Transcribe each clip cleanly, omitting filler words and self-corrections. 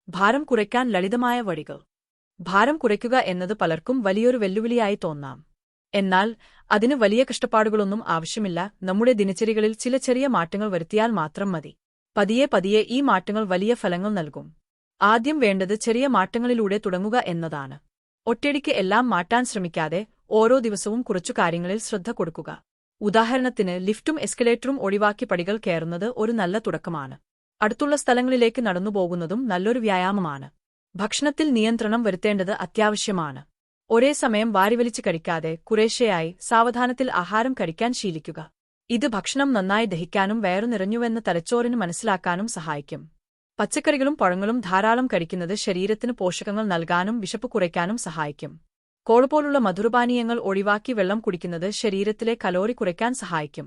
ഭാരം കുറയ്ക്കാൻ ലളിതമായ വഴികൾ. ഭാരം കുറയ്ക്കുക എന്നത് പലർക്കും വലിയൊരു വെല്ലുവിളിയായി തോന്നാം. എന്നാൽ അതിന് വലിയ കഷ്ടപ്പാടുകളൊന്നും ആവശ്യമില്ല. നമ്മുടെ ദിനചര്യകളിൽ ചില ചെറിയ മാറ്റങ്ങൾ വരുത്തിയാൽ മാത്രം മതി. പതിയെ പതിയെ ഈ മാറ്റങ്ങൾ വലിയ ഫലങ്ങൾ നൽകും. ആദ്യം വേണ്ടത് ചെറിയ മാറ്റങ്ങളിലൂടെ തുടങ്ങുക എന്നതാണ്. ഒറ്റയടിക്ക് എല്ലാം മാറ്റാൻ ശ്രമിക്കാതെ ഓരോ ദിവസവും കുറച്ചു കാര്യങ്ങളിൽ ശ്രദ്ധ കൊടുക്കുക. ഉദാഹരണത്തിന് ലിഫ്റ്റും എസ്കലേറ്ററും ഒഴിവാക്കി പടികൾ കയറുന്നത് ഒരു നല്ല തുടക്കമാണ്. അടുത്തുള്ള സ്ഥലങ്ങളിലേക്ക് നടന്നുപോകുന്നതും നല്ലൊരു വ്യായാമമാണ്. ഭക്ഷണത്തിൽ നിയന്ത്രണം വരുത്തേണ്ടത് അത്യാവശ്യമാണ്. ഒരേ സമയം വാരിവലിച്ച് കഴിക്കാതെ കുറേശ്ശെയായി സാവധാനത്തിൽ ആഹാരം കഴിക്കാൻ ശീലിക്കുക. ഇത് ഭക്ഷണം നന്നായി ദഹിക്കാനും വയറു നിറഞ്ഞുവെന്ന് തലച്ചോറിന് മനസ്സിലാക്കാനും സഹായിക്കും. പച്ചക്കറികളും പഴങ്ങളും ധാരാളം കഴിക്കുന്നത് ശരീരത്തിന് പോഷകങ്ങൾ നൽകാനും വിശപ്പ് കുറയ്ക്കാനും സഹായിക്കും. കോള മധുരപാനീയങ്ങൾ ഒഴിവാക്കി വെള്ളം കുടിക്കുന്നത് ശരീരത്തിലെ കലോറി കുറയ്ക്കാൻ സഹായിക്കും.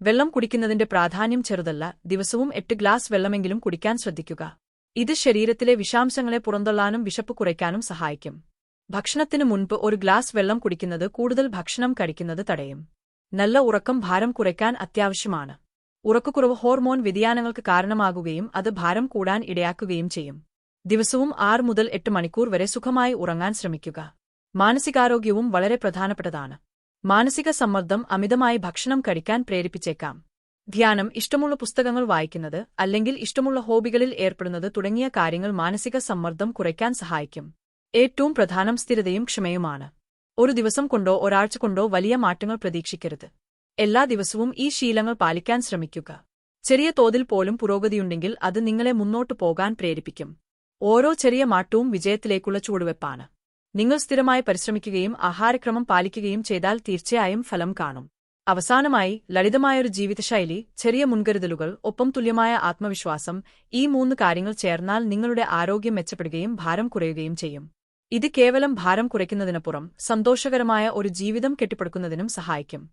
വെള്ളം കുടിക്കുന്നതിന്റെ പ്രാധാന്യം ചെറുതല്ല. ദിവസവും 8 ഗ്ലാസ് വെള്ളമെങ്കിലും കുടിക്കാൻ ശ്രദ്ധിക്കുക. ഇത് ശരീരത്തിലെ വിഷാംശങ്ങളെ പുറന്തള്ളാനും വിശപ്പ് കുറയ്ക്കാനും സഹായിക്കും. ഭക്ഷണത്തിനു മുൻപ് 1 ഗ്ലാസ് വെള്ളം കുടിക്കുന്നത് കൂടുതൽ ഭക്ഷണം കഴിക്കുന്നത് തടയും. നല്ല ഉറക്കം ഭാരം കുറയ്ക്കാൻ അത്യാവശ്യമാണ്. ഉറക്കക്കുറവ് ഹോർമോൺ വ്യതിയാനങ്ങൾക്ക് കാരണമാകുകയും അത് ഭാരം കൂടാൻ ഇടയാക്കുകയും ചെയ്യും. ദിവസവും 6 മുതൽ 8 മണിക്കൂർ വരെ സുഖമായി ഉറങ്ങാൻ ശ്രമിക്കുക. മാനസികാരോഗ്യവും വളരെ പ്രധാനപ്പെട്ടതാണ്. മാനസിക സമ്മർദ്ദം അമിതമായി ഭക്ഷണം കഴിക്കാൻ പ്രേരിപ്പിച്ചേക്കാം. ധ്യാനം, ഇഷ്ടമുള്ള പുസ്തകങ്ങൾ വായിക്കുന്നത്, അല്ലെങ്കിൽ ഇഷ്ടമുള്ള ഹോബികളിൽ ഏർപ്പെടുന്നത് തുടങ്ങിയ കാര്യങ്ങൾ മാനസിക സമ്മർദ്ദം കുറയ്ക്കാൻ സഹായിക്കും. ഏറ്റവും പ്രധാനം സ്ഥിരതയും ക്ഷമയുമാണ്. ഒരു ദിവസം കൊണ്ടോ ഒരാഴ്ച കൊണ്ടോ വലിയ മാറ്റങ്ങൾ പ്രതീക്ഷിക്കരുത്. എല്ലാ ദിവസവും ഈ ശീലങ്ങൾ പാലിക്കാൻ ശ്രമിക്കുക. ചെറിയ തോതിൽ പോലും പുരോഗതിയുണ്ടെങ്കിൽ അത് നിങ്ങളെ മുന്നോട്ടു പോകാൻ പ്രേരിപ്പിക്കും. ഓരോ ചെറിയ മാറ്റവും വിജയത്തിലേക്കുള്ള ചുവടുവെപ്പാണ്. നിങ്ങൾ സ്ഥിരമായി പരിശ്രമിക്കുകയും ആഹാരക്രമം പാലിക്കുകയും ചെയ്താൽ തീർച്ചയായും ഫലം കാണും. അവസാനമായി, ലളിതമായൊരു ജീവിതശൈലി, ചെറിയ മുൻകരുതലുകൾ, ഒപ്പം തുല്യമായ ആത്മവിശ്വാസം, ഈ 3 കാര്യങ്ങൾ ചേർന്നാൽ നിങ്ങളുടെ ആരോഗ്യം മെച്ചപ്പെടുകയും ഭാരം കുറയുകയും ചെയ്യും. ഇത് കേവലം ഭാരം കുറയ്ക്കുന്നതിനപ്പുറം സന്തോഷകരമായ ഒരു ജീവിതം കെട്ടിപ്പടുക്കുന്നതിനും സഹായിക്കും.